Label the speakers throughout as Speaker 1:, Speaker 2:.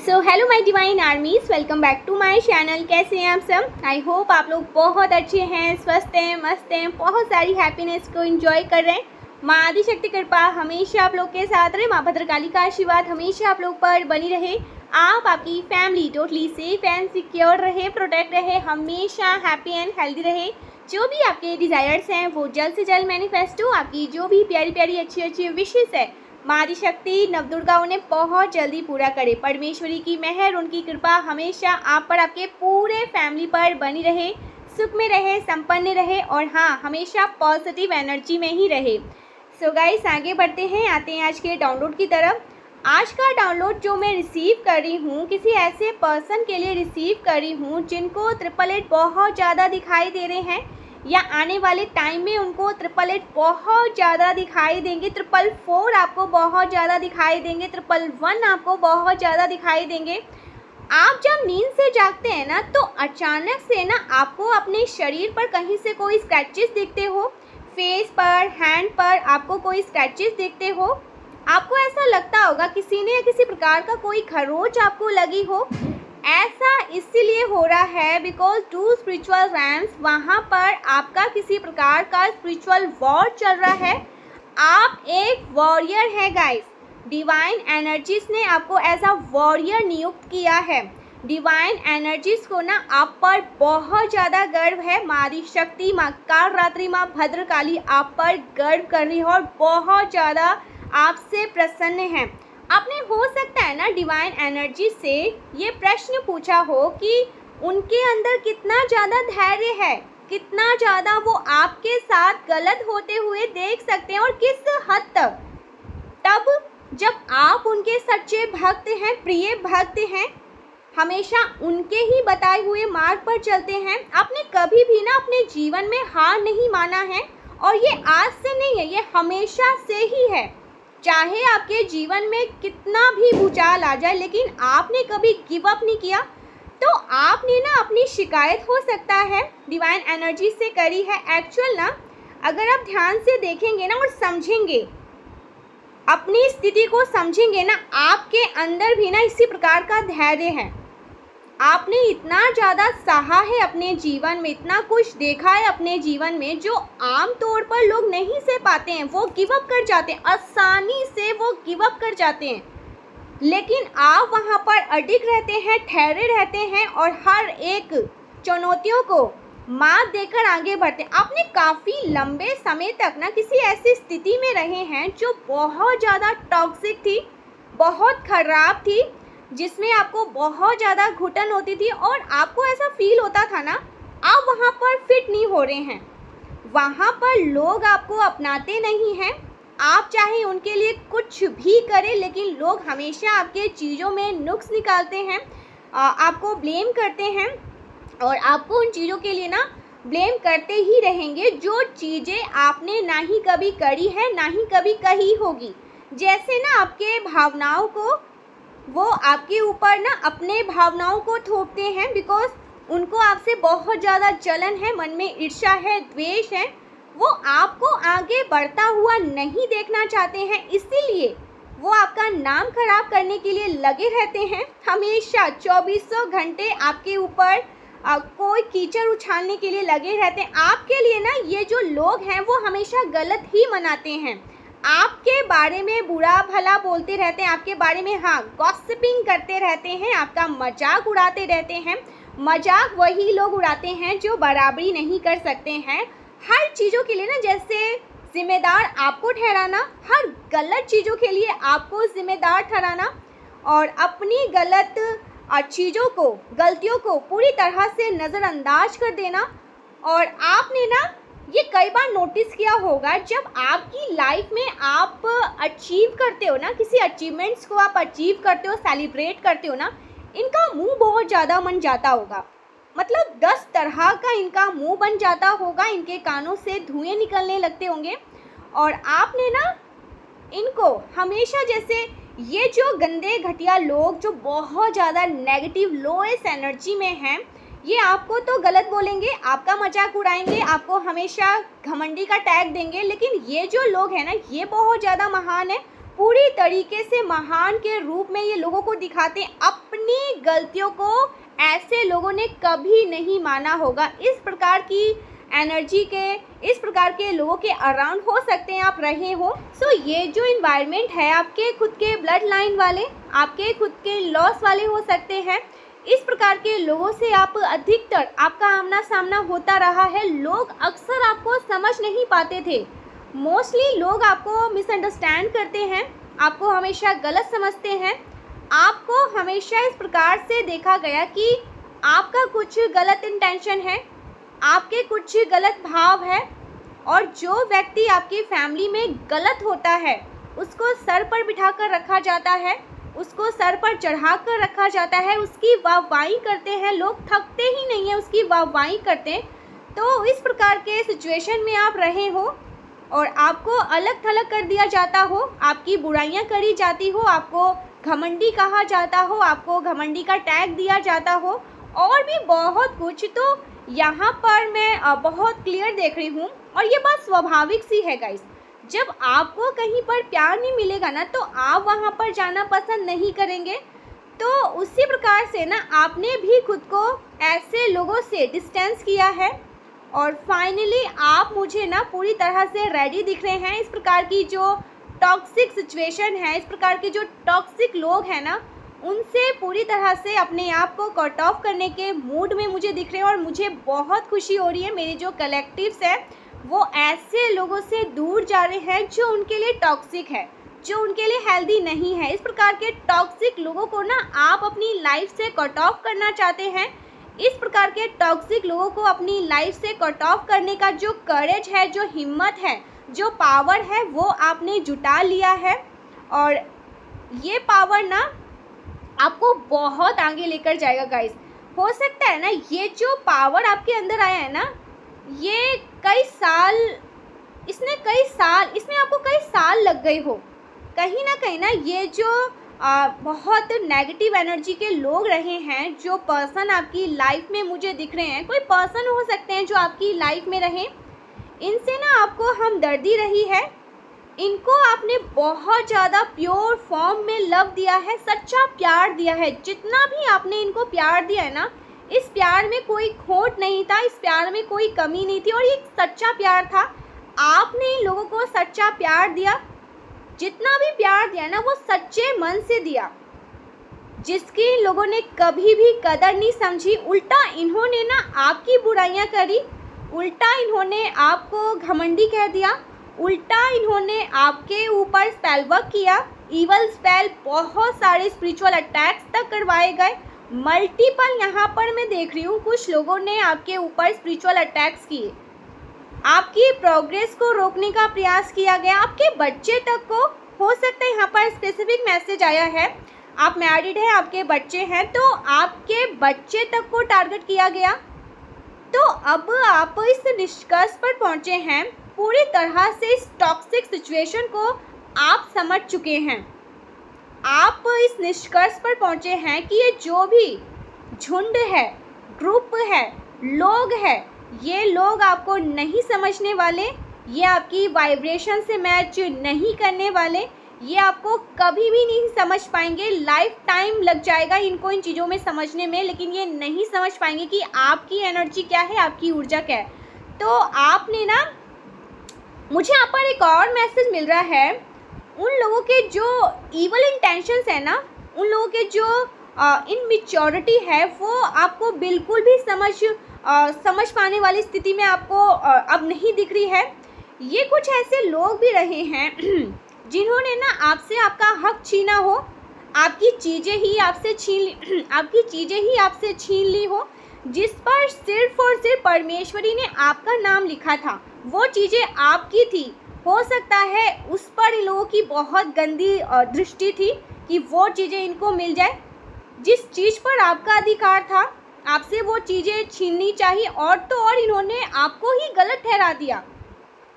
Speaker 1: So hello my divine armies, welcome back to my channel. कैसे हैं आप सब? आई होप आप लोग बहुत अच्छे हैं, स्वस्थ हैं, मस्त हैं, बहुत सारी हैप्पीनेस को एंजॉय कर रहे हैं। माँ आदिशक्ति कृपा हमेशा आप लोग के साथ रहे, माँ भद्रकाली का आशीर्वाद हमेशा आप लोग पर बनी रहे। आप आपकी family totally safe and secure रहे, प्रोटेक्ट रहे, हमेशा हैप्पी एंड हेल्दी रहे। जो भी आपके डिज़ायर्स हैं वो जल्द से जल्द मैनिफेस्ट हो। आपकी जो भी प्यारी प्यारी अच्छी अच्छी विशेस है माँ आदिशक्ति नवदुर्गा उन्हें बहुत जल्दी पूरा करे। परमेश्वरी की मेहर, उनकी कृपा हमेशा आप पर, आपके पूरे फैमिली पर बनी रहे, सुख में रहे, संपन्न रहे और हाँ, हमेशा पॉजिटिव एनर्जी में ही रहे। सो गाइस, आगे बढ़ते हैं, आते हैं आज के डाउनलोड की तरफ। आज का डाउनलोड जो मैं रिसीव कर रही हूँ, किसी ऐसे पर्सन के लिए रिसीव कर रही हूँ जिनको 888 बहुत ज़्यादा दिखाई दे रहे हैं, या आने वाले टाइम में उनको 888 बहुत ज़्यादा दिखाई देंगे, 444 आपको बहुत ज़्यादा दिखाई देंगे, 111 आपको बहुत ज़्यादा दिखाई देंगे। आप जब नींद से जागते हैं ना, तो अचानक से ना आपको अपने शरीर पर कहीं से कोई स्क्रैचेस दिखते हो, फेस पर, हैंड पर आपको कोई स्क्रैचेस दिखते हो। आपको ऐसा लगता होगा किसी ने किसी प्रकार का कोई खरोच आपको लगी हो। ऐसा इसलिए हो रहा है बिकॉज टू स्पिरिचुअल रैम्स, वहाँ पर आपका किसी प्रकार का स्पिरिचुअल वॉर चल रहा है। आप एक वॉरियर है गाइस। डिवाइन एनर्जीज ने आपको एज अ वॉरियर नियुक्त किया है। डिवाइन एनर्जीज को ना आप पर बहुत ज़्यादा गर्व है। माँ आदिशक्ति, माँ कालरात्रि, माँ भद्रकाली आप पर गर्व कर रही है और बहुत ज़्यादा आपसे प्रसन्न हैं। आपने हो सकता है ना डिवाइन एनर्जी से ये प्रश्न पूछा हो कि उनके अंदर कितना ज़्यादा धैर्य है, कितना ज़्यादा वो आपके साथ गलत होते हुए देख सकते हैं और किस हद तक। तब जब आप उनके सच्चे भक्त हैं, प्रिय भक्त हैं, हमेशा उनके ही बताए हुए मार्ग पर चलते हैं, आपने कभी भी ना अपने जीवन में हार नहीं माना है। और ये आज से नहीं है, ये हमेशा से ही है। चाहे आपके जीवन में कितना भी भूचाल आ जाए, लेकिन आपने कभी गिव अप नहीं किया। तो आपने ना अपनी शिकायत हो सकता है डिवाइन एनर्जी से करी है। एक्चुअल ना, अगर आप ध्यान से देखेंगे ना और समझेंगे, अपनी स्थिति को समझेंगे ना, आपके अंदर भी ना इसी प्रकार का धैर्य है। आपने इतना ज़्यादा सहा है अपने जीवन में, इतना कुछ देखा है अपने जीवन में जो आम तौर पर लोग नहीं सह पाते हैं। वो गिव अप कर जाते हैं, आसानी से वो गिव अप कर जाते हैं। लेकिन आप वहाँ पर अडिग रहते हैं, ठहरे रहते हैं और हर एक चुनौतियों को मात देकर आगे बढ़ते हैं। आपने काफ़ी लंबे समय तक ना किसी ऐसी स्थिति में रहे हैं जो बहुत ज़्यादा टॉक्सिक थी, बहुत ख़राब थी, जिसमें आपको बहुत ज़्यादा घुटन होती थी और आपको ऐसा फील होता था ना आप वहाँ पर फिट नहीं हो रहे हैं। वहाँ पर लोग आपको अपनाते नहीं हैं। आप चाहे उनके लिए कुछ भी करें, लेकिन लोग हमेशा आपके चीज़ों में नुक्स निकालते हैं, आपको ब्लेम करते हैं और आपको उन चीज़ों के लिए ना ब्लेम करते ही रहेंगे जो चीज़ें आपने ना ही कभी करी है, ना ही कभी कही होगी। जैसे ना आपके भावनाओं को, वो आपके ऊपर ना अपने भावनाओं को थोपते हैं बिकॉज उनको आपसे बहुत ज़्यादा जलन है, मन में ईर्ष्या है, द्वेष है। वो आपको आगे बढ़ता हुआ नहीं देखना चाहते हैं, इसीलिए वो आपका नाम खराब करने के लिए लगे रहते हैं। हमेशा 2400 घंटे आपके ऊपर कोई कीचड़ उछालने के लिए लगे रहते हैं। आपके लिए ना ये जो लोग हैं वो हमेशा गलत ही मनाते हैं, आपके बारे में बुरा भला बोलते रहते हैं, आपके बारे में हाँ गॉसिपिंग करते रहते हैं, आपका मजाक उड़ाते रहते हैं। मजाक वही लोग उड़ाते हैं जो बराबरी नहीं कर सकते हैं। हर चीज़ों के लिए ना, जैसे जिम्मेदार आपको ठहराना, हर गलत चीज़ों के लिए आपको जिम्मेदार ठहराना और अपनी गलत चीज़ों को, गलतियों को पूरी तरह से नज़रअंदाज कर देना। और आपने ना ये कई बार नोटिस किया होगा, जब आपकी लाइफ में आप अचीव करते हो ना, किसी अचीवमेंट्स को आप अचीव करते हो, सेलिब्रेट करते हो ना, इनका मुंह बहुत ज़्यादा बन जाता होगा। मतलब 10 तरह का इनका मुंह बन जाता होगा, इनके कानों से धुएं निकलने लगते होंगे। और आपने ना इनको हमेशा, जैसे ये जो गंदे घटिया लोग जो बहुत ज़्यादा नेगेटिव लोएस्ट एनर्जी में हैं, ये आपको तो गलत बोलेंगे, आपका मजाक उड़ाएंगे, आपको हमेशा घमंडी का टैग देंगे। लेकिन ये जो लोग हैं ना, ये बहुत ज़्यादा महान है, पूरी तरीके से महान के रूप में ये लोगों को दिखाते हैं। अपनी गलतियों को ऐसे लोगों ने कभी नहीं माना होगा। इस प्रकार की एनर्जी के, इस प्रकार के लोगों के अराउंड हो सकते हैं आप रहे हो। सो ये जो इन्वायरमेंट है आपके खुद के ब्लड लाइन वाले, आपके खुद के लॉस वाले हो सकते हैं। इस प्रकार के लोगों से आप अधिकतर आपका आमना सामना होता रहा है। लोग अक्सर आपको समझ नहीं पाते थे। मोस्टली लोग आपको मिसअंडरस्टैंड करते हैं, आपको हमेशा गलत समझते हैं। आपको हमेशा इस प्रकार से देखा गया कि आपका कुछ गलत इंटेंशन है, आपके कुछ गलत भाव है, और जो व्यक्ति आपकी फैमिली में गलत होता है उसको सर पर बिठाकर रखा जाता है, उसको सर पर चढ़ा कर रखा जाता है, उसकी वाहवाही करते हैं लोग, थकते ही नहीं हैं, उसकी वाहवाही करते हैं। तो इस प्रकार के सिचुएशन में आप रहे हो और आपको अलग थलग कर दिया जाता हो, आपकी बुराइयां करी जाती हो, आपको घमंडी कहा जाता हो, आपको घमंडी का टैग दिया जाता हो, और भी बहुत कुछ। तो यहाँ पर मैं बहुत क्लियर देख रही हूँ, और ये बात स्वाभाविक सी है गाइस। जब आपको कहीं पर प्यार नहीं मिलेगा ना, तो आप वहाँ पर जाना पसंद नहीं करेंगे। तो उसी प्रकार से ना आपने भी खुद को ऐसे लोगों से डिस्टेंस किया है, और फाइनली आप मुझे ना पूरी तरह से रेडी दिख रहे हैं। इस प्रकार की जो टॉक्सिक सिचुएशन है, इस प्रकार के जो टॉक्सिक लोग हैं ना, उनसे पूरी तरह से अपने आप को कट ऑफ करने के मूड में मुझे दिख रहे हैं। और मुझे बहुत खुशी हो रही है, मेरे जो कलेक्टिव्स है वो ऐसे लोगों से दूर जा रहे हैं जो उनके लिए टॉक्सिक है, जो उनके लिए हेल्दी नहीं है। इस प्रकार के टॉक्सिक लोगों को ना आप अपनी लाइफ से कट ऑफ करना चाहते हैं। इस प्रकार के टॉक्सिक लोगों को अपनी लाइफ से कट ऑफ करने का जो करेज है, जो हिम्मत है, जो पावर है, वो आपने जुटा लिया है। और ये पावर ना आपको बहुत आगे लेकर जाएगा गाइस। हो सकता है ना ये जो पावर आपके अंदर आया है ना, ये इसमें आपको कई साल लग गए हो। कहीं ना ये जो बहुत नेगेटिव एनर्जी के लोग रहे हैं, जो पर्सन आपकी लाइफ में मुझे दिख रहे हैं, कोई पर्सन हो सकते हैं जो आपकी लाइफ में रहे, इनसे ना आपको हमदर्दी रही है। इनको आपने बहुत ज़्यादा प्योर फॉर्म में लव दिया है, सच्चा प्यार दिया है। जितना भी आपने इनको प्यार दिया है ना, इस प्यार में कोई खोट नहीं था, इस प्यार में कोई कमी नहीं थी, और ये सच्चा प्यार था। आपने इन लोगों को सच्चा प्यार दिया। जितना भी प्यार दिया ना, वो सच्चे मन से दिया, जिसकी इन लोगों ने कभी भी कदर नहीं समझी। उल्टा इन्होंने ना आपकी बुराइयां करी, उल्टा इन्होंने आपको घमंडी कह दिया, उल्टा इन्होंने आपके ऊपर स्पेल वर्क किया, ईवल स्पेल, बहुत सारे स्पिरिचुअल अटैक्स तक करवाए गए। मल्टीपल यहाँ पर मैं देख रही हूँ कुछ लोगों ने आपके ऊपर स्पिरिचुअल अटैक्स किए, आपकी प्रोग्रेस को रोकने का प्रयास किया गया, आपके बच्चे तक को। हो सकता है यहाँ पर स्पेसिफिक मैसेज आया है, आप मैरिड हैं, आपके बच्चे हैं, तो आपके बच्चे तक को टारगेट किया गया। तो अब आप इस निष्कर्ष पर पहुँचे हैं, पूरी तरह से इस टॉक्सिक सिचुएशन को आप समझ चुके हैं। आप इस निष्कर्ष पर पहुँचे हैं कि ये जो भी झुंड है, ग्रुप है, लोग है, ये लोग आपको नहीं समझने वाले, ये आपकी वाइब्रेशन से मैच नहीं करने वाले, ये आपको कभी भी नहीं समझ पाएंगे। लाइफ टाइम लग जाएगा इनको इन चीज़ों में समझने में, लेकिन ये नहीं समझ पाएंगे कि आपकी एनर्जी क्या है, आपकी ऊर्जा क्या है। तो आपने ना, मुझे यहाँ पर एक और मैसेज मिल रहा है, उन लोगों के जो ईवल इंटेंशंस है ना, उन लोगों के जो इनमेच्योरिटी है, वो आपको बिल्कुल भी समझ पाने वाली स्थिति में आपको अब नहीं दिख रही है। ये कुछ ऐसे लोग भी रहे हैं जिन्होंने ना आपसे आपका हक छीना हो, आपकी चीज़ें ही आपसे छीन ली हो, जिस पर सिर्फ और सिर्फ परमेश्वरी ने आपका नाम लिखा था, वो चीज़ें आपकी थी। हो सकता है उस पर इन लोगों की बहुत गंदी दृष्टि थी कि वो चीज़ें इनको मिल जाए। जिस चीज़ पर आपका अधिकार था, आपसे वो चीज़ें छीननी चाहिए, और तो और इन्होंने आपको ही गलत ठहरा दिया।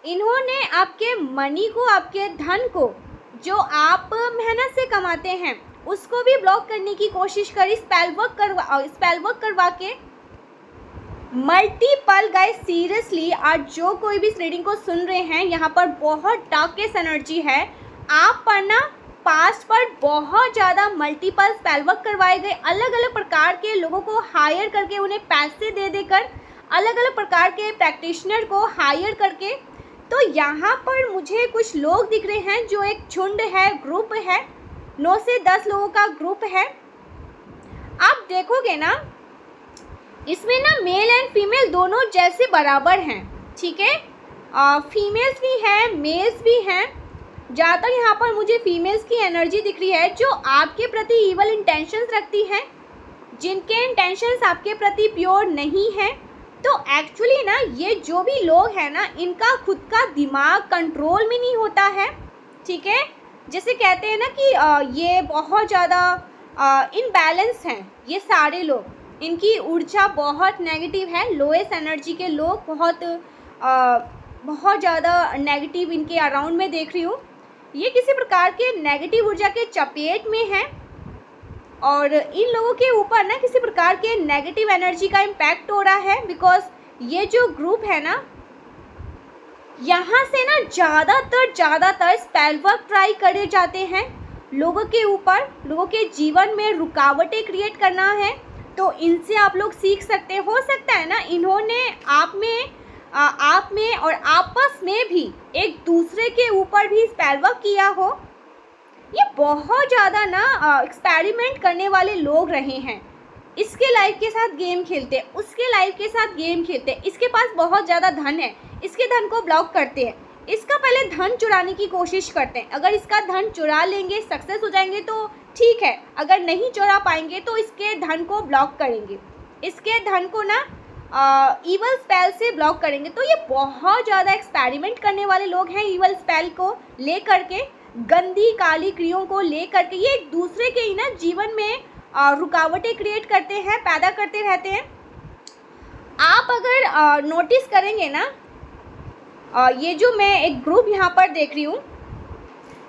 Speaker 1: इन्होंने आपके मनी को, आपके धन को, जो आप मेहनत से कमाते हैं, उसको भी ब्लॉक करने की कोशिश करी, स्पेल वर्क करवा के। मल्टीपल गाइस, सीरियसली आज जो कोई भी इस रीडिंग को सुन रहे हैं, यहाँ पर बहुत डार्केस्ट एनर्जी है। आप पर ना पास्ट पर बहुत ज़्यादा मल्टीपल स्पेल वर्क करवाए गए, अलग अलग प्रकार के लोगों को हायर करके, उन्हें पैसे दे देकर, अलग अलग प्रकार के प्रैक्टिशनर को हायर करके। तो यहाँ पर मुझे कुछ लोग दिख रहे हैं जो एक झुंड है, ग्रुप है, 9 से 10 लोगों का ग्रुप है। आप देखोगे ना, इसमें ना मेल एंड फीमेल दोनों जैसे बराबर हैं, ठीक है। फीमेल्स भी हैं, मेल्स भी हैं। ज़्यादातर यहाँ पर मुझे फीमेल्स की एनर्जी दिख रही है जो आपके प्रति इवल इंटेंशंस रखती हैं, जिनके इंटेंशंस आपके प्रति प्योर नहीं हैं। तो एक्चुअली ना ये जो भी लोग हैं ना, इनका खुद का दिमाग कंट्रोल में नहीं होता है, ठीक है। जैसे कहते हैं ना कि ये बहुत ज़्यादा इनबैलेंस हैं ये सारे लोग, इनकी ऊर्जा बहुत नेगेटिव है। लोएस्ट एनर्जी के लोग बहुत ज़्यादा नेगेटिव इनके अराउंड में देख रही हूँ। ये किसी प्रकार के नेगेटिव ऊर्जा के चपेट में है और इन लोगों के ऊपर ना किसी प्रकार के नेगेटिव एनर्जी का इम्पैक्ट हो रहा है। बिकॉज ये जो ग्रुप है ना, यहाँ से ना ज़्यादातर स्पेल वर्क ट्राई करे जाते हैं लोगों के ऊपर, लोगों के जीवन में रुकावटें क्रिएट करना है। तो इनसे आप लोग सीख सकते, हो सकता है ना इन्होंने आप में और आपस में भी एक दूसरे के ऊपर भी स्पेल वर्क किया हो। ये बहुत ज़्यादा ना एक्सपेरिमेंट करने वाले लोग रहे हैं। इसके लाइफ के साथ गेम खेलते हैं, उसके लाइफ के साथ गेम खेलते हैं। इसके पास बहुत ज़्यादा धन है, इसके धन को ब्लॉक करते हैं, इसका पहले धन चुराने की कोशिश करते हैं। अगर इसका धन चुरा लेंगे, सक्सेस हो जाएंगे तो ठीक है, अगर नहीं चुरा पाएंगे तो इसके धन को ब्लॉक करेंगे, इसके धन को ना ईवल स्पेल से ब्लॉक करेंगे। तो ये बहुत ज़्यादा एक्सपेरिमेंट करने वाले लोग हैं ईवल स्पेल को लेकर के, गंदी काली क्रियाओं को लेकर के। ये एक दूसरे के ही ना जीवन में रुकावटें क्रिएट करते हैं, पैदा करते रहते हैं। आप अगर नोटिस करेंगे ना, ये जो मैं एक ग्रुप यहाँ पर देख रही हूँ,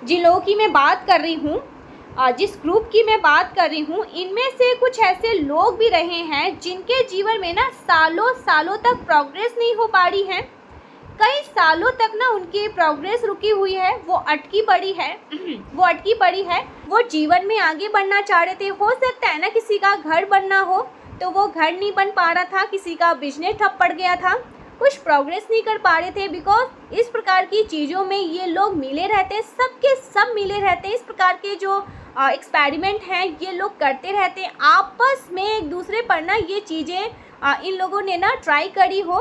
Speaker 1: जिन लोगों की मैं बात कर रही हूँ, जिस ग्रुप की मैं बात कर रही हूँ, इनमें से कुछ ऐसे लोग भी रहे हैं जिनके जीवन में ना सालों तक प्रोग्रेस नहीं हो पा रही है। कई सालों तक ना उनकी प्रोग्रेस रुकी हुई है, वो अटकी पड़ी है। वो जीवन में आगे बढ़ना चाह रहे थे। हो सकता है ना किसी का घर बनना हो तो वो घर नहीं बन पा रहा था, किसी का बिजनेस ठप पड़ गया था, कुछ प्रोग्रेस नहीं कर पा रहे थे। बिकॉज इस प्रकार की चीज़ों में ये लोग मिले रहते हैं, सबके सब मिले रहते हैं। इस प्रकार के जो एक्सपेरिमेंट हैं ये लोग करते रहते हैं आपस में, एक दूसरे पर ना ये चीज़ें इन लोगों ने ना ट्राई करी हो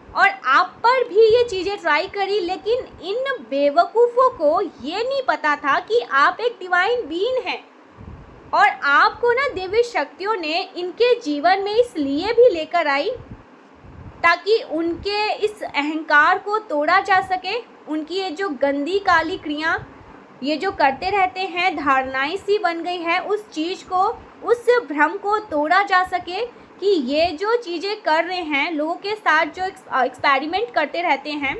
Speaker 1: और आप पर भी ये चीज़ें ट्राई करी। लेकिन इन बेवकूफ़ों को ये नहीं पता था कि आप एक डिवाइन बीइंग हैं और आपको ना दिव्य शक्तियों ने इनके जीवन में इसलिए भी लेकर आई ताकि उनके इस अहंकार को तोड़ा जा सके। उनकी ये जो गंदी काली क्रिया ये जो करते रहते हैं, धारणाएं सी बन गई है, उस चीज़ को, उस भ्रम को तोड़ा जा सके कि ये जो चीज़ें कर रहे हैं, लोगों के साथ जो एक्सपेरिमेंट करते रहते हैं,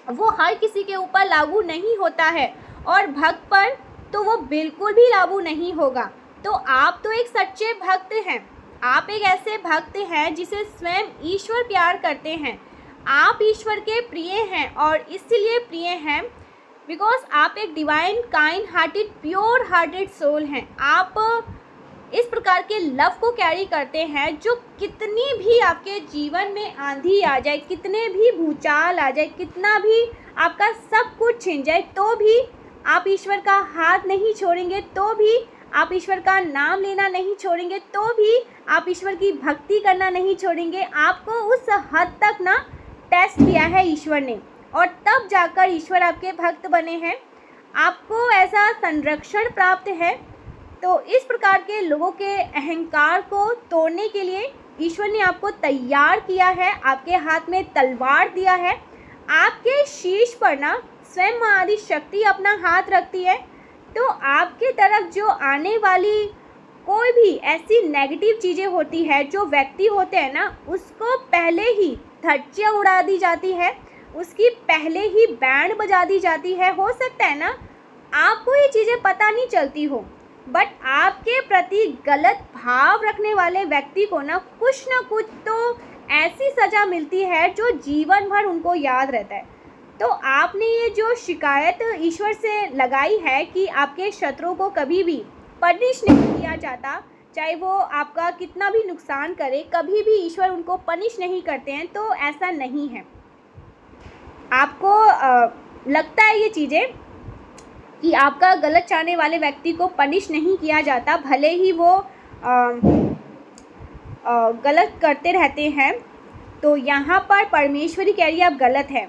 Speaker 1: वो हर किसी के ऊपर लागू नहीं होता है और भक्त पर तो वो बिल्कुल भी लागू नहीं होगा। तो आप तो एक सच्चे भक्त हैं, आप एक ऐसे भक्त हैं जिसे स्वयं ईश्वर प्यार करते हैं। आप ईश्वर के प्रिय हैं और इसलिए प्रिय हैं बिकॉज आप एक divine, kind hearted, pure hearted soul हैं। आप इस प्रकार के लव को कैरी करते हैं जो कितनी भी आपके जीवन में आंधी आ जाए, कितने भी भूचाल आ जाए, कितना भी आपका सब कुछ छिन जाए, तो भी आप ईश्वर का हाथ नहीं छोड़ेंगे, तो भी आप ईश्वर का नाम लेना नहीं छोड़ेंगे, तो भी आप ईश्वर की भक्ति करना नहीं छोड़ेंगे। आपको उस हद तक ना टेस्ट दिया है ईश्वर ने और तब जाकर ईश्वर आपके भक्त बने हैं, आपको ऐसा संरक्षण प्राप्त है। तो इस प्रकार के लोगों के अहंकार को तोड़ने के लिए ईश्वर ने आपको तैयार किया है, आपके हाथ में तलवार दिया है, आपके शीश पर ना स्वयं माँ आदि शक्ति अपना हाथ रखती है। तो आपके तरफ जो आने वाली कोई भी ऐसी नेगेटिव चीज़ें होती है, जो व्यक्ति होते हैं ना, उसको पहले ही धज्जियाँ उड़ा दी जाती है, उसकी पहले ही बैंड बजा दी जाती है। हो सकता है ना आपको ये चीज़ें पता नहीं चलती हो, बट आपके प्रति गलत भाव रखने वाले व्यक्ति को ना कुछ तो ऐसी सज़ा मिलती है जो जीवन भर उनको याद रहता है। तो आपने ये जो शिकायत ईश्वर से लगाई है कि आपके शत्रुओं को कभी भी पनिश नहीं किया जाता, चाहे वो आपका कितना भी नुकसान करे, कभी भी ईश्वर उनको पनिश नहीं करते हैं, तो ऐसा नहीं है। आपको लगता है ये चीज़ें कि आपका गलत चाहने वाले व्यक्ति को पनिश नहीं किया जाता, भले ही वो गलत करते रहते हैं, तो यहाँ पर परमेश्वरी कह रही है आप गलत हैं।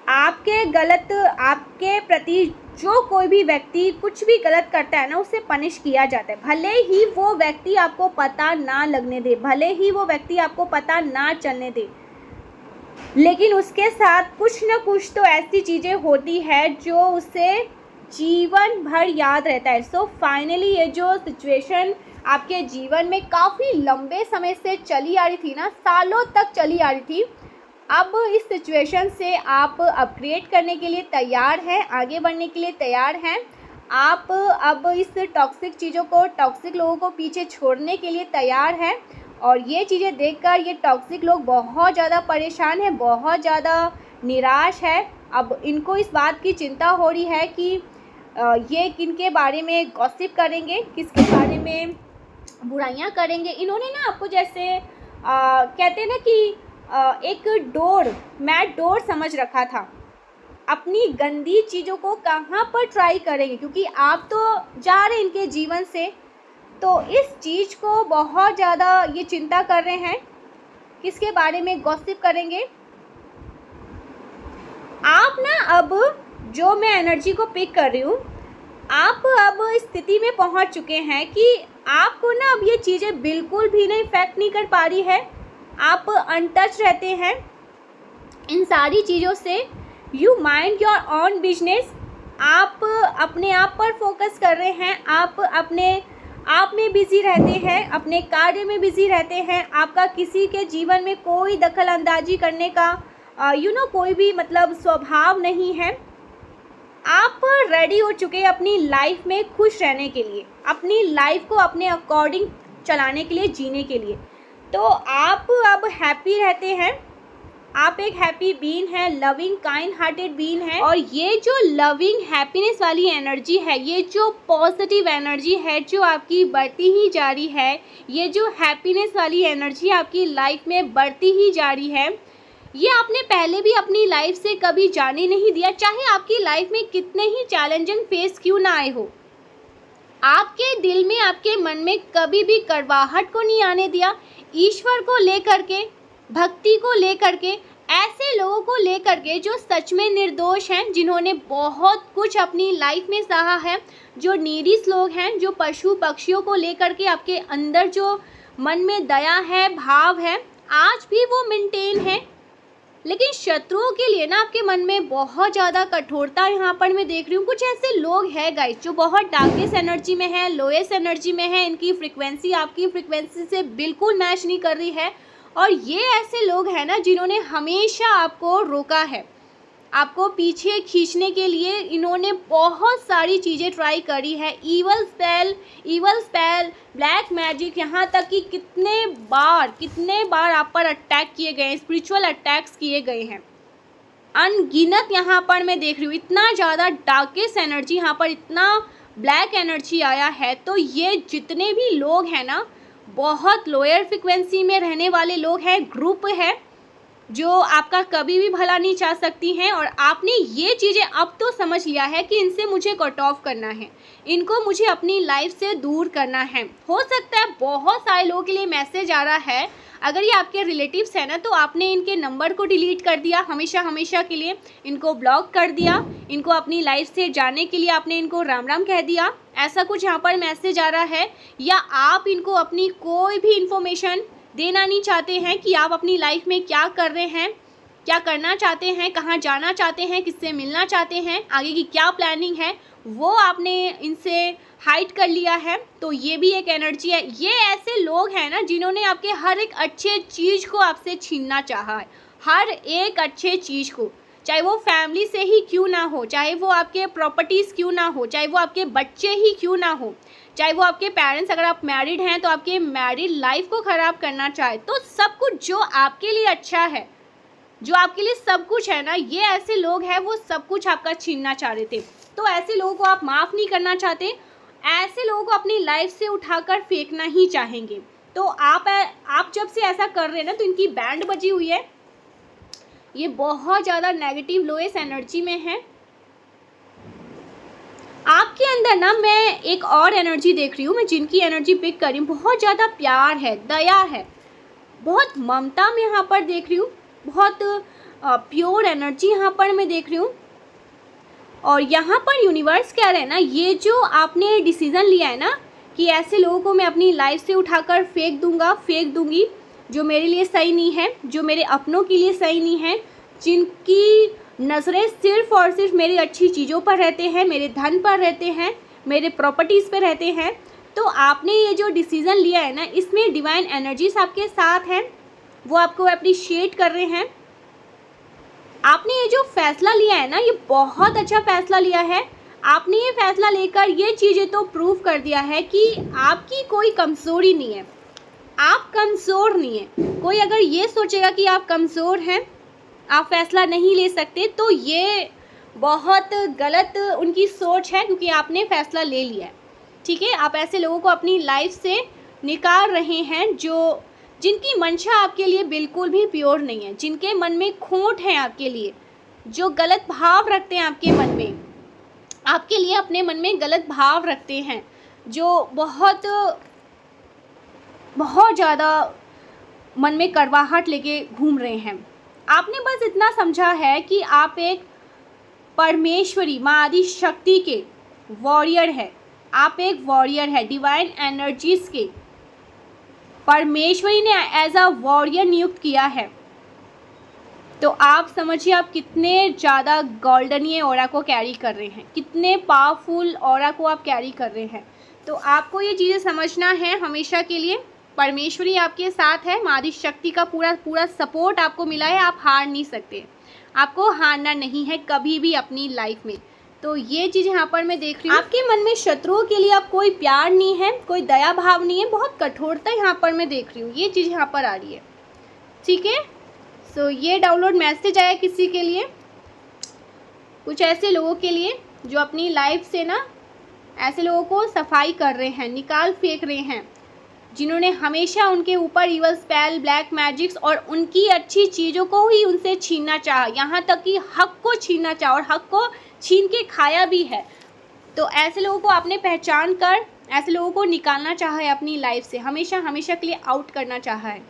Speaker 1: आपके प्रति जो कोई भी व्यक्ति कुछ भी गलत करता है ना, उसे पनिश किया जाता है, भले ही वो व्यक्ति आपको पता ना लगने दे, भले ही वो व्यक्ति आपको पता ना चलने दे, लेकिन उसके साथ कुछ ना कुछ तो ऐसी चीज़ें होती है जो उसे जीवन भर याद रहता है। सो फाइनली ये जो सिचुएशन आपके जीवन में काफ़ी लंबे समय से चली आ रही थी ना, सालों तक चली आ रही थी, अब इस सिचुएशन से आप अपग्रेड करने के लिए तैयार हैं, आगे बढ़ने के लिए तैयार हैं। आप अब इस टॉक्सिक चीज़ों को, टॉक्सिक लोगों को पीछे छोड़ने के लिए तैयार हैं। और ये चीज़ें देखकर ये टॉक्सिक लोग बहुत ज़्यादा परेशान हैं, बहुत ज़्यादा निराश है। अब इनको इस बात की चिंता हो रही है कि ये किनके बारे में गॉसिप करेंगे, किसके बारे में बुराइयां करेंगे। इन्होंने ना आपको जैसे कहते हैं ना कि एक मैट डोर समझ रखा था, अपनी गंदी चीज़ों को कहाँ पर ट्राई करेंगे, क्योंकि आप तो जा रहे हैं इनके जीवन से, तो इस चीज़ को बहुत ज़्यादा ये चिंता कर रहे हैं, किसके बारे में गॉसिप करेंगे। आप ना अब जो मैं एनर्जी को पिक कर रही हूँ, आप अब स्थिति में पहुँच चुके हैं कि आपको ना अब ये चीज़ें बिल्कुल भी नहीं इफेक्ट नहीं कर पा रही है। आप अनटच रहते हैं इन सारी चीज़ों से। You mind your on business, आप अपने आप पर फोकस कर रहे हैं, आप अपने आप में बिज़ी रहते हैं, अपने कार्य में बिज़ी रहते हैं। आपका किसी के जीवन में कोई दखल अंदाजी करने का कोई भी मतलब स्वभाव नहीं है। आप रेडी हो चुके हैं अपनी लाइफ में खुश रहने के लिए, अपनी लाइफ को अपने अकॉर्डिंग चलाने के लिए, जीने के लिए। तो आप अब हैप्पी रहते हैं, आप एक हैप्पी बीइंग है, लविंग काइंड हार्टेड बीइंग है। और ये जो लविंग हैप्पीनेस वाली एनर्जी है, ये जो पॉजिटिव एनर्जी है जो आपकी बढ़ती ही जा रही है, ये जो हैप्पीनेस वाली एनर्जी आपकी लाइफ में बढ़ती ही जा रही है, ये आपने पहले भी अपनी लाइफ से कभी जाने नहीं दिया। चाहे आपकी लाइफ में कितने ही चैलेंजिंग फेस क्यों ना आए हो, आपके दिल में, आपके मन में कभी भी कड़वाहट को नहीं आने दिया। ईश्वर को लेकर के, भक्ति को लेकर के, ऐसे लोगों को लेकर के जो सच में निर्दोष हैं, जिन्होंने बहुत कुछ अपनी लाइफ में सहा है, जो नीडीस लोग हैं, जो पशु पक्षियों को लेकर के आपके अंदर जो मन में दया है, भाव है, आज भी वो मेंटेन है। लेकिन शत्रुओं के लिए ना आपके मन में बहुत ज़्यादा कठोरता यहाँ पर मैं देख रही हूँ। कुछ ऐसे लोग हैं गाइस जो बहुत डार्केस्ट एनर्जी में है, लोएस्ट एनर्जी में है, इनकी फ्रिक्वेंसी आपकी फ्रिक्वेंसी से बिल्कुल मैच नहीं कर रही है। और ये ऐसे लोग हैं ना जिन्होंने हमेशा आपको रोका है, आपको पीछे खींचने के लिए इन्होंने बहुत सारी चीज़ें ट्राई करी है। ईवल स्पेल, ब्लैक मैजिक, यहाँ तक कि कितने बार आप पर अटैक किए गए हैं, स्पिरिचुअल अटैक्स किए गए हैं, अनगिनत यहाँ पर मैं देख रही हूँ। इतना ज़्यादा डार्केस्ट एनर्जी यहाँ पर, इतना ब्लैक एनर्जी आया है। तो ये जितने भी लोग हैं ना, बहुत लोअर फ्रिक्वेंसी में रहने वाले लोग हैं, ग्रुप है जो आपका कभी भी भला नहीं चाह सकती हैं। और आपने ये चीज़ें अब तो समझ लिया है कि इनसे मुझे कट ऑफ करना है, इनको मुझे अपनी लाइफ से दूर करना है। हो सकता है बहुत सारे लोगों के लिए मैसेज आ रहा है, अगर ये आपके रिलेटिव्स हैं ना, तो आपने इनके नंबर को डिलीट कर दिया हमेशा के लिए, इनको ब्लॉक कर दिया, इनको अपनी लाइफ से जाने के लिए आपने इनको राम राम कह दिया, ऐसा कुछ यहाँ पर मैसेज आ रहा है। या आप इनको अपनी कोई भी इंफॉर्मेशन देना नहीं चाहते हैं कि आप अपनी लाइफ में क्या कर रहे हैं, क्या करना चाहते हैं, कहाँ जाना चाहते हैं, किससे मिलना चाहते हैं, आगे की क्या प्लानिंग है, वो आपने इनसे हाइड कर लिया है। तो ये भी एक एनर्जी है। ये ऐसे लोग हैं ना जिन्होंने आपके हर एक अच्छे चीज़ को आपसे छीनना चाहा है, हर एक अच्छे चीज़ को, चाहे वो फैमिली से ही क्यों ना हो, चाहे वो आपके प्रॉपर्टीज़ क्यों ना हो, चाहे वो आपके बच्चे ही क्यों ना हो, चाहे वो आपके पेरेंट्स, अगर आप मैरिड हैं तो आपके मैरिड लाइफ को ख़राब करना चाहे, तो सब कुछ जो आपके लिए अच्छा है जो आपके लिए सब कुछ है ना, ये ऐसे लोग हैं वो सब कुछ आपका छीनना चाह रहे थे। तो ऐसे लोगों को आप माफ़ नहीं करना चाहते, ऐसे लोगों को अपनी लाइफ से उठाकर फेंकना ही चाहेंगे। तो आप जब से ऐसा कर रहे हैं ना, तो इनकी बैंड बजी हुई है, ये बहुत ज़्यादा नेगेटिव लोएस्ट एनर्जी में है। आपके अंदर ना मैं एक और एनर्जी देख रही हूँ, मैं जिनकी एनर्जी पिक कर रही हूँ, बहुत ज़्यादा प्यार है, दया है, बहुत ममता में यहाँ पर देख रही हूँ, बहुत प्योर एनर्जी यहाँ पर मैं देख रही हूँ। और यहाँ पर यूनिवर्स कह रहे हैं ना, ये जो आपने डिसीज़न लिया है ना कि ऐसे लोगों को मैं अपनी लाइफ से उठाकर फेंक दूँगी, जो मेरे लिए सही नहीं है, जो मेरे अपनों के लिए सही नहीं है, जिनकी नज़रें सिर्फ़ और सिर्फ मेरी अच्छी चीज़ों पर रहते हैं, मेरे धन पर रहते हैं, मेरे प्रॉपर्टीज़ पर रहते हैं। तो आपने ये जो डिसीज़न लिया है ना, इसमें डिवाइन एनर्जीज आपके साथ हैं, वो आपको अप्रिशिएट कर रहे हैं। आपने ये जो फ़ैसला लिया है ना, ये बहुत अच्छा फ़ैसला लिया है। आपने ये फ़ैसला लेकर ये चीज़ें तो प्रूव कर दिया है कि आपकी कोई कमज़ोरी नहीं है, आप कमज़ोर नहीं हैं। कोई अगर ये सोचेगा कि आप कमज़ोर हैं, आप फ़ैसला नहीं ले सकते, तो ये बहुत गलत उनकी सोच है, क्योंकि आपने फ़ैसला ले लिया है। ठीक है, आप ऐसे लोगों को अपनी लाइफ से निकाल रहे हैं जिनकी मंशा आपके लिए बिल्कुल भी प्योर नहीं है, जिनके मन में खोट है आपके लिए, जो गलत भाव रखते हैं आपके मन में, आपके लिए अपने मन में गलत भाव रखते हैं, जो बहुत ज़्यादा मन में कड़वाहट लेके घूम रहे हैं। आपने बस इतना समझा है कि आप एक परमेश्वरी माँ आदि शक्ति के वॉरियर है, आप एक वॉरियर है, डिवाइन एनर्जीज के परमेश्वरी ने एज अ वॉरियर नियुक्त किया है। तो आप समझिए आप कितने ज़्यादा गोल्डन ये ऑरा को कैरी कर रहे हैं, कितने पावरफुल ऑरा को आप कैरी कर रहे हैं। तो आपको ये चीज़ें समझना है हमेशा के लिए। परमेश्वरी आपके साथ है, माँ आदि शक्ति का पूरा सपोर्ट आपको मिला है, आप हार नहीं सकते, आपको हारना नहीं है कभी भी अपनी लाइफ में। तो ये चीज़ यहाँ पर मैं देख रही हूँ, आपके मन में शत्रुओं के लिए अब कोई प्यार नहीं है, कोई दया भाव नहीं है, बहुत कठोरता यहाँ पर मैं देख रही हूँ, ये चीज़ यहाँ पर आ रही है। ठीक है, सो ये डाउनलोड मैसेज आया किसी के लिए, कुछ ऐसे लोगों के लिए जो अपनी लाइफ से ना ऐसे लोगों को सफाई कर रहे हैं, निकाल फेंक रहे हैं, जिन्होंने हमेशा उनके ऊपर इवल स्पेल, ब्लैक मैजिक्स और उनकी अच्छी चीज़ों को ही उनसे छीनना चाहा, यहाँ तक कि हक को छीनना चाहा और हक को छीन के खाया भी है। तो ऐसे लोगों को आपने पहचान कर ऐसे लोगों को निकालना चाहा है अपनी लाइफ से, हमेशा के लिए आउट करना चाहा है,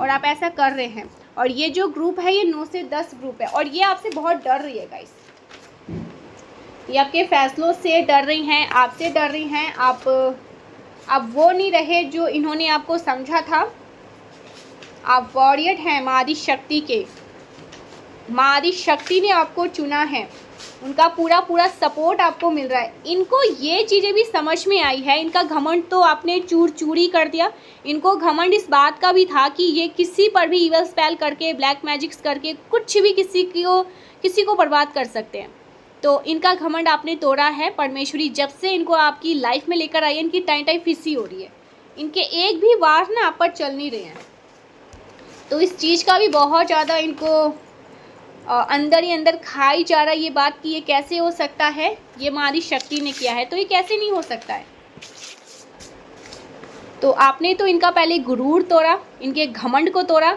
Speaker 1: और आप ऐसा कर रहे हैं। और ये जो ग्रुप है ये 9 से 10 ग्रुप है, और ये आपसे बहुत डर रही है गाइस, ये आपके फैसलों से डर रही हैं, आपसे डर रही हैं। आप वो नहीं रहे जो इन्होंने आपको समझा था। आप वॉरियर हैं माँ आदि शक्ति के, माँ आदि शक्ति ने आपको चुना है, उनका पूरा सपोर्ट आपको मिल रहा है। इनको ये चीज़ें भी समझ में आई है, इनका घमंड तो आपने चूर चूरी कर दिया। इनको घमंड इस बात का भी था कि ये किसी पर भी इवल स्पेल करके, ब्लैक मैजिक्स करके कुछ भी किसी को बर्बाद कर सकते हैं। तो इनका घमंड आपने तोड़ा है। परमेश्वरी जब से इनको आपकी लाइफ में लेकर आई है, इनकी टाई फिसी हो रही है, इनके एक भी वार ना आप पर चल नहीं रहे हैं। तो इस चीज़ का भी बहुत ज़्यादा इनको अंदर ही अंदर खाई जा रहा है ये बात कि ये कैसे हो सकता है, ये माँ आदि शक्ति ने किया है तो ये कैसे नहीं हो सकता है। तो आपने तो इनका पहले गुरूर तोड़ा, इनके घमंड को तोड़ा,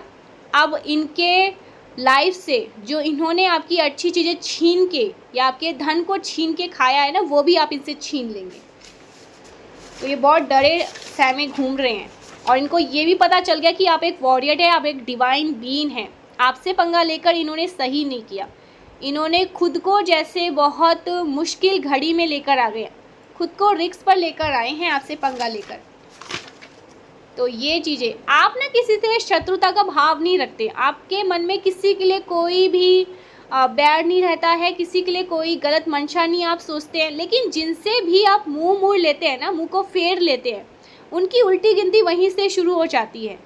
Speaker 1: अब इनके लाइफ से जो इन्होंने आपकी अच्छी चीज़ें छीन के या आपके धन को छीन के खाया है ना, वो भी आप इनसे छीन लेंगे। तो ये बहुत डरे सहमे घूम रहे हैं, और इनको ये भी पता चल गया कि आप एक वॉरियर है, आप एक डिवाइन बीइंग हैं। आपसे पंगा लेकर इन्होंने सही नहीं किया, इन्होंने खुद को जैसे बहुत मुश्किल घड़ी में लेकर आ गए, खुद को रिस्क पर लेकर आए हैं आपसे पंगा लेकर। तो ये चीज़ें आप ना किसी से शत्रुता का भाव नहीं रखते, आपके मन में किसी के लिए कोई भी बैर नहीं रहता है, किसी के लिए कोई गलत मंशा नहीं आप सोचते हैं। लेकिन जिनसे भी आप मुंह मोड़ लेते हैं ना, मुंह को फेर लेते हैं, उनकी उल्टी गिनती वहीं से शुरू हो जाती है।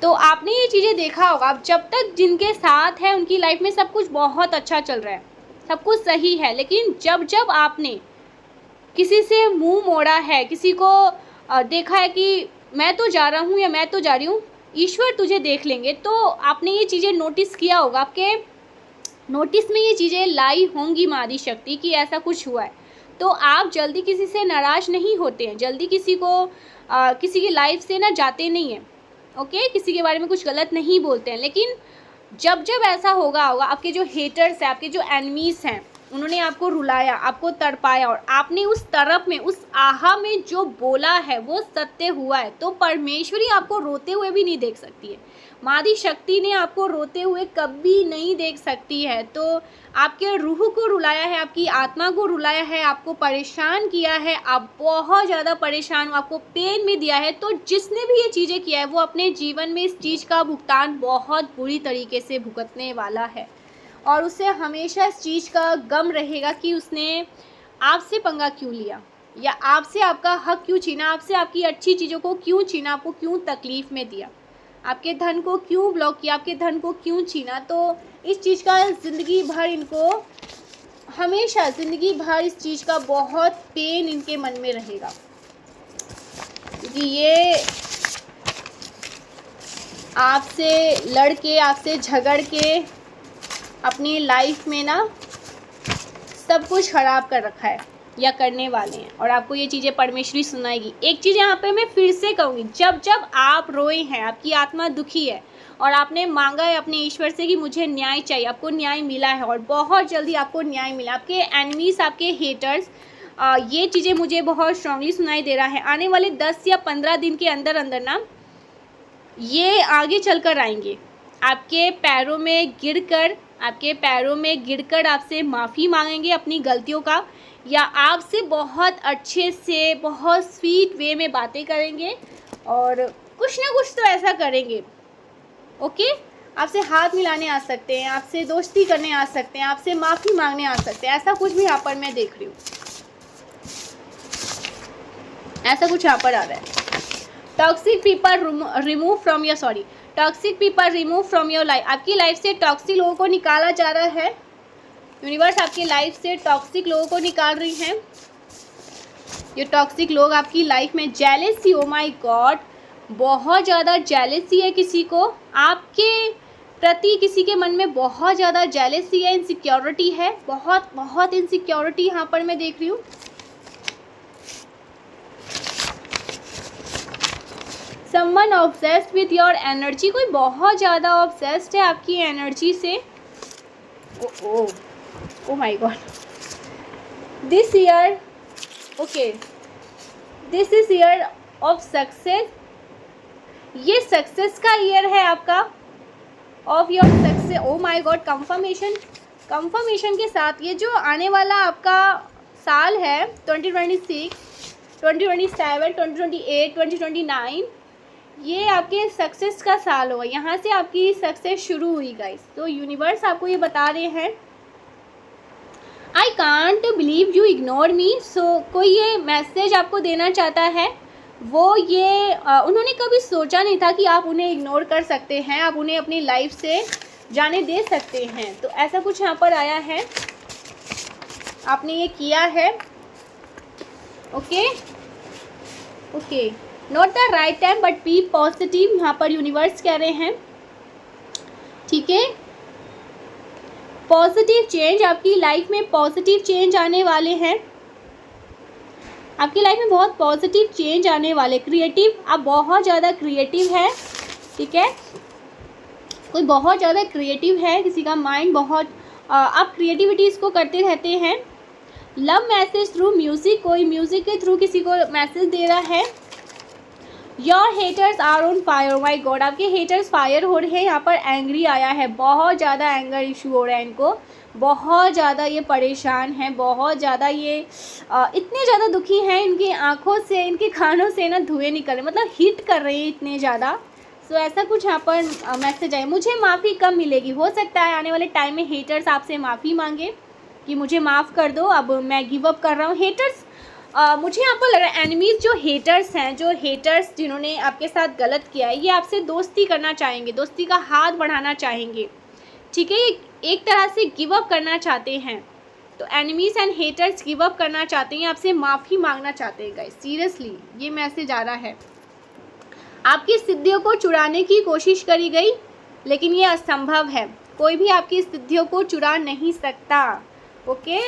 Speaker 1: तो आपने ये चीज़ें देखा होगा, आप जब तक जिनके साथ है उनकी लाइफ में सब कुछ बहुत अच्छा चल रहा है, सब कुछ सही है। लेकिन जब आपने किसी से मुंह मोड़ा है, किसी को देखा है कि मैं तो जा रहा हूँ या मैं तो जा रही हूँ, ईश्वर तुझे देख लेंगे। तो आपने ये चीज़ें नोटिस किया होगा, आपके नोटिस में ये चीज़ें लाई होंगी माँ आदि शक्ति कि ऐसा कुछ हुआ है। तो आप जल्दी किसी से नाराज़ नहीं होते हैं, जल्दी किसी को किसी की लाइफ से ना जाते नहीं हैं, ओके, किसी के बारे में कुछ गलत नहीं बोलते हैं। लेकिन जब जब ऐसा होगा आपके जो हेटर्स हैं, आपके जो एनिमीज़ हैं, उन्होंने आपको रुलाया, आपको तड़पाया और आपने उस तरफ में, उस आहा में जो बोला है वो सत्य हुआ है, तो परमेश्वरी आपको रोते हुए भी नहीं देख सकती है। माँ आदि शक्ति ने आपको रोते हुए कभी नहीं देख सकती है। तो आपके रूह को रुलाया है, आपकी आत्मा को रुलाया है, आपको परेशान किया है, आप बहुत ज़्यादा परेशान हो, आपको पेन भी दिया है। तो जिसने भी ये चीज़ें किया है वो अपने जीवन में इस चीज़ का भुगतान बहुत बुरी तरीके से भुगतने वाला है और उसे हमेशा इस चीज़ का गम रहेगा कि उसने आपसे पंगा क्यों लिया, या आपसे आपका हक क्यों छीना, आपसे आपकी अच्छी चीज़ों को क्यों छीना, आपको क्यों तकलीफ़ में दिया, आपके धन को क्यों ब्लॉक किया, आपके धन को क्यों छीना। तो इस चीज़ का ज़िंदगी भर इनको, हमेशा ज़िंदगी भर इस चीज़ का बहुत पेन इनके मन में रहेगा, क्योंकि ये आपसे लड़ के, आपसे झगड़ के अपनी लाइफ में ना सब कुछ ख़राब कर रखा है या करने वाले हैं, और आपको ये चीज़ें परमेश्वरी सुनाएगी। एक चीज़ यहाँ पे मैं फिर से कहूँगी, जब जब आप रोए हैं, आपकी आत्मा दुखी है और आपने मांगा है अपने ईश्वर से कि मुझे न्याय चाहिए, आपको न्याय मिला है और बहुत जल्दी आपको न्याय मिला। आपके एनिमीज़, आपके हेटर्स, ये चीज़ें मुझे बहुत स्ट्रांगली सुनाई दे रहा है। आने वाले 10 या 15 दिन के अंदर अंदर ना ये आगे चल कर आएंगे, आपके पैरों में गिरकर आपसे माफ़ी मांगेंगे अपनी गलतियों का, या आपसे बहुत अच्छे से, बहुत स्वीट वे में बातें करेंगे और कुछ ना कुछ तो ऐसा करेंगे, ओके। आपसे हाथ मिलाने आ सकते हैं, आपसे दोस्ती करने आ सकते हैं, आपसे माफ़ी मांगने आ सकते हैं, ऐसा कुछ भी यहाँ पर मैं देख रही हूँ, ऐसा कुछ यहाँ पर आ रहा है। Toxic people remove from your life. आपकी लाइफ से टॉक्सिक लोगों को निकाला जा रहा है। यूनिवर्स आपकी लाइफ से टॉक्सिक लोगों को निकाल रही हैं। ये टॉक्सिक लोग आपकी लाइफ में, जेलेसी, ओ माय गॉड, बहुत ज़्यादा जेलेसी है किसी को आपके प्रति, किसी के मन में बहुत ज़्यादा जेलेसी है, इनसिक्योरिटी है, बहुत बहुत इनसिक्योरिटी यहाँ पर मैं देख रही हूँ। Someone obsessed with your energy, कोई बहुत ज़्यादा ऑब्सेस्ड है आपकी एनर्जी से। ओ my God, this year, okay, this is year of success. ये सक्सेस का ईयर है आपका, of your success. O my God, confirmation के साथ ये जो आने वाला आपका साल है 2026, 2027, 2028, 2029, ये आपके सक्सेस का साल होगा। यहाँ से आपकी सक्सेस शुरू हुई गाइस। तो यूनिवर्स आपको ये बता रहे हैं, I can't believe you ignore me. So कोई ये मैसेज आपको देना चाहता है, वो ये उन्होंने कभी सोचा नहीं था कि आप उन्हें इग्नोर कर सकते हैं, आप उन्हें अपनी लाइफ से जाने दे सकते हैं। तो ऐसा कुछ यहाँ पर आया है, आपने ये किया है, okay okay. Not the right time but be positive, यहाँ पर यूनिवर्स कह रहे हैं, ठीक है। पॉजिटिव चेंज, आपकी लाइफ में पॉजिटिव चेंज आने वाले हैं, आपकी लाइफ में बहुत पॉजिटिव चेंज आने वाले। क्रिएटिव, आप बहुत ज़्यादा क्रिएटिव है, ठीक है, कोई बहुत ज़्यादा क्रिएटिव है, किसी का माइंड बहुत, आप क्रिएटिविटीज़ को करते रहते हैं। लव मैसेज थ्रू म्यूज़िक, कोई म्यूज़िक के थ्रू किसी को मैसेज दे रहा है। Your haters are on fire, my god, आपके हेटर्स फायर हो रहे हैं। यहाँ पर एंग्री आया है, बहुत ज़्यादा एंगर इशू हो रहा है इनको, बहुत ज़्यादा ये परेशान हैं, बहुत ज़्यादा ये इतने ज़्यादा दुखी हैं, इनकी आँखों से, इनके कानों से ना धुएँ निकल रहे, मतलब हिट कर रहे हैं इतने ज़्यादा। सो ऐसा कुछ यहाँ पर मैसेज आए, मुझे माफ़ी कब मिलेगी। हो सकता है आने वाले टाइम में हेटर्स आपसे माफ़ी मांगे कि मुझे माफ़ कर दो, अब मैं गिव अप कर रहा हूँ। हेटर्स, मुझे यहाँ पर लग रहा है एनिमीज़ जो हेटर्स हैं, जो हेटर्स जिन्होंने आपके साथ गलत किया है, ये आपसे दोस्ती करना चाहेंगे, दोस्ती का हाथ बढ़ाना चाहेंगे, ठीक है। ये एक तरह से गिव अप करना चाहते हैं। तो enemies and haters give up करना चाहते हैं, आपसे माफ़ी मांगना चाहते हैं गाइस, सीरियसली ये मैसेज आ रहा है। आपकी सिद्धियों को चुराने की कोशिश करी गई, लेकिन ये असंभव है। कोई भी आपकी सिद्धियों को चुरा नहीं सकता। ओके,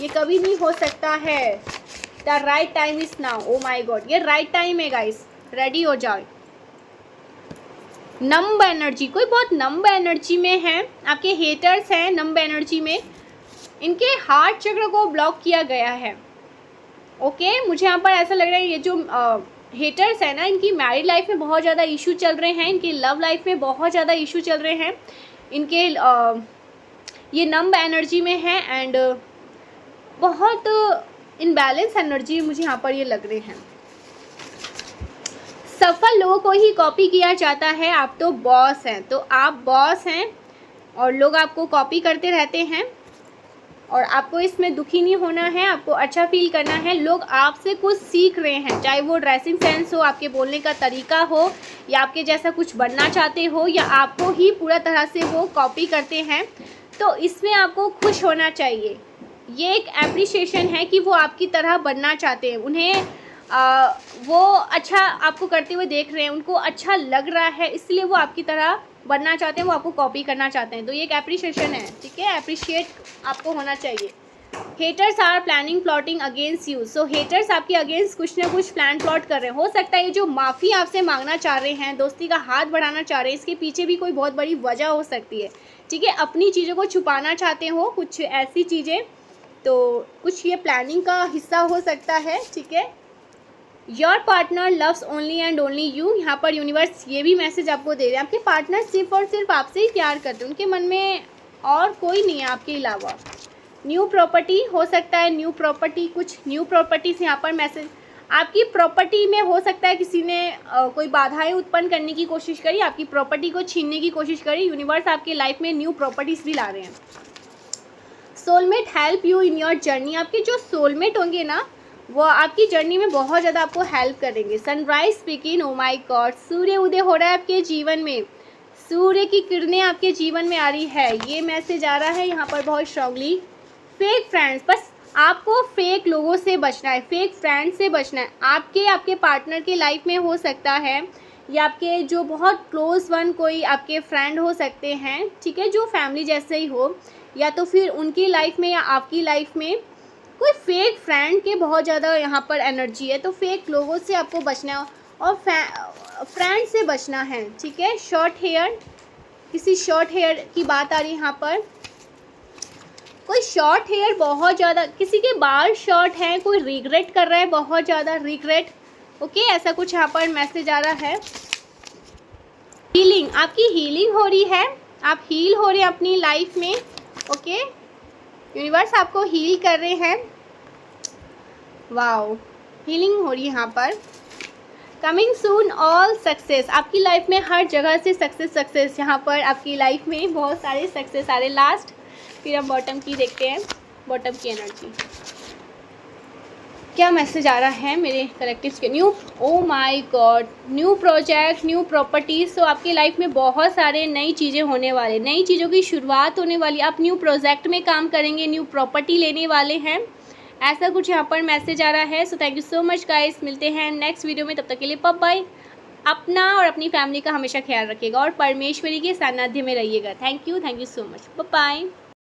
Speaker 1: ये कभी नहीं हो सकता है। The right time is now. Oh my god, ये राइट टाइम है गाइस, रेडी हो जाओ। नंब एनर्जी, कोई बहुत नंब एनर्जी में है, आपके हेटर्स हैं नंब एनर्जी में, इनके हार्ट चक्र को ब्लॉक किया गया है। ओके, मुझे यहाँ पर ऐसा लग रहा है ये जो हेटर्स है ना, इनकी मैरिड लाइफ में बहुत ज़्यादा इशू चल रहे हैं, इनकी लव लाइफ में बहुत ज़्यादा इशू चल रहे हैं, इनके ये नंब एनर्जी में है एंड बहुत इनबैलेंस एनर्जी मुझे यहाँ पर ये लग रहे हैं। सफल लोगों को ही कॉपी किया जाता है। आप तो बॉस हैं, तो आप बॉस हैं और लोग आपको कॉपी करते रहते हैं और आपको इसमें दुखी नहीं होना है, आपको अच्छा फील करना है। लोग आपसे कुछ सीख रहे हैं, चाहे वो ड्रेसिंग सेंस हो, आपके बोलने का तरीका हो, या आपके जैसा कुछ बनना चाहते हो, या आपको ही पूरा तरह से वो कॉपी करते हैं, तो इसमें आपको खुश होना चाहिए। ये एक एप्रिशिएशन है कि वो आपकी तरह बनना चाहते हैं, उन्हें वो अच्छा आपको करते हुए देख रहे हैं, उनको अच्छा लग रहा है, इसलिए वो आपकी तरह बनना चाहते हैं, वो आपको कॉपी करना चाहते हैं। तो ये एक एप्रिशिएशन है, ठीक है, एप्रिशिएट आपको होना चाहिए। Haters are planning plotting against you. So haters आपके अगेंस्ट कुछ ना कुछ प्लान प्लॉट कर रहे हैं। हो सकता है ये जो माफ़ी आपसे मांगना चाह रहे हैं, दोस्ती का हाथ बढ़ाना चाह रहे हैं, इसके पीछे भी कोई बहुत बड़ी वजह हो सकती है, ठीक है। अपनी चीज़ों को छुपाना चाहते हो, कुछ ऐसी चीज़ें, तो कुछ ये प्लानिंग का हिस्सा हो सकता है, ठीक है। Your partner loves only and only you. यहाँ पर यूनिवर्स ये भी मैसेज आपको दे रहे हैं, आपके पार्टनर सिर्फ और सिर्फ आपसे ही प्यार करते हैं, उनके मन में और कोई नहीं है आपके अलावा। न्यू प्रॉपर्टी हो सकता है, न्यू प्रॉपर्टी, कुछ न्यू प्रॉपर्टी से यहाँ पर मैसेज, आपकी प्रॉपर्टी में हो सकता है किसी ने कोई बाधाएं उत्पन्न करने की कोशिश करी, आपकी प्रॉपर्टी को छीनने की कोशिश करी। यूनिवर्स आपके लाइफ में न्यू प्रॉपर्टीज भी ला रहे हैं। Soulmate help you in your journey. आपके जो सोलमेट होंगे ना, वो आपकी जर्नी में बहुत ज़्यादा आपको हेल्प करेंगे। Sunrise speaking, oh my god, सूर्य उदय हो रहा है आपके जीवन में, सूर्य की किरणें आपके जीवन में आ रही है, ये मैसेज आ रहा है यहाँ पर बहुत स्ट्रांगली। फेक फ्रेंड्स, बस आपको फेक लोगों से बचना है, फेक फ्रेंड्स से बचना है। आपके पार्टनर के लाइफ में हो सकता है, या आपके जो बहुत क्लोज वन कोई आपके फ्रेंड हो सकते हैं, ठीक है, जो फैमिली जैसे ही हो, या तो फिर उनकी लाइफ में या आपकी लाइफ में कोई फेक फ्रेंड के बहुत ज़्यादा यहाँ पर एनर्जी है। तो फेक लोगों से आपको बचना है और फ्रेंड से बचना है, ठीक है। शॉर्ट हेयर, किसी शॉर्ट हेयर की बात आ रही है यहाँ पर, कोई शॉर्ट हेयर बहुत ज़्यादा, किसी के बाल शॉर्ट हैं, कोई रिग्रेट कर रहा है, बहुत ज़्यादा रिग्रेट, ओके, ऐसा कुछ यहाँ पर मैसेज आ रहा है। हीलिंग, आपकी हीलिंग हो रही है, आप हील हो रहे हैं अपनी लाइफ में, ओके। यूनिवर्स आपको हील कर रहे हैं, वाओ, हीलिंग हो रही है यहाँ पर। कमिंग सून ऑल सक्सेस, आपकी लाइफ में हर जगह से सक्सेस यहाँ पर आपकी लाइफ में बहुत सारे सक्सेस आ रहे। लास्ट, फिर हम बॉटम की देखते हैं, बॉटम की एनर्जी क्या मैसेज आ रहा है मेरे कलेक्टिव्स के। New, O my God, new project, new properties. तो आपकी लाइफ में बहुत सारे नई चीज़ें होने वाले, नई चीज़ों की शुरुआत होने वाली। आप न्यू प्रोजेक्ट में काम करेंगे, न्यू प्रॉपर्टी लेने वाले हैं, ऐसा कुछ यहाँ पर मैसेज आ रहा है। So thank you so much guys, मिलते हैं नेक्स्ट वीडियो में, तब तक के लिए बाय बाय। अपना और अपनी फैमिली का हमेशा ख्याल रखिएगा और परमेश्वरी के सानिध्य में रहिएगा। Thank you so much, bye bye.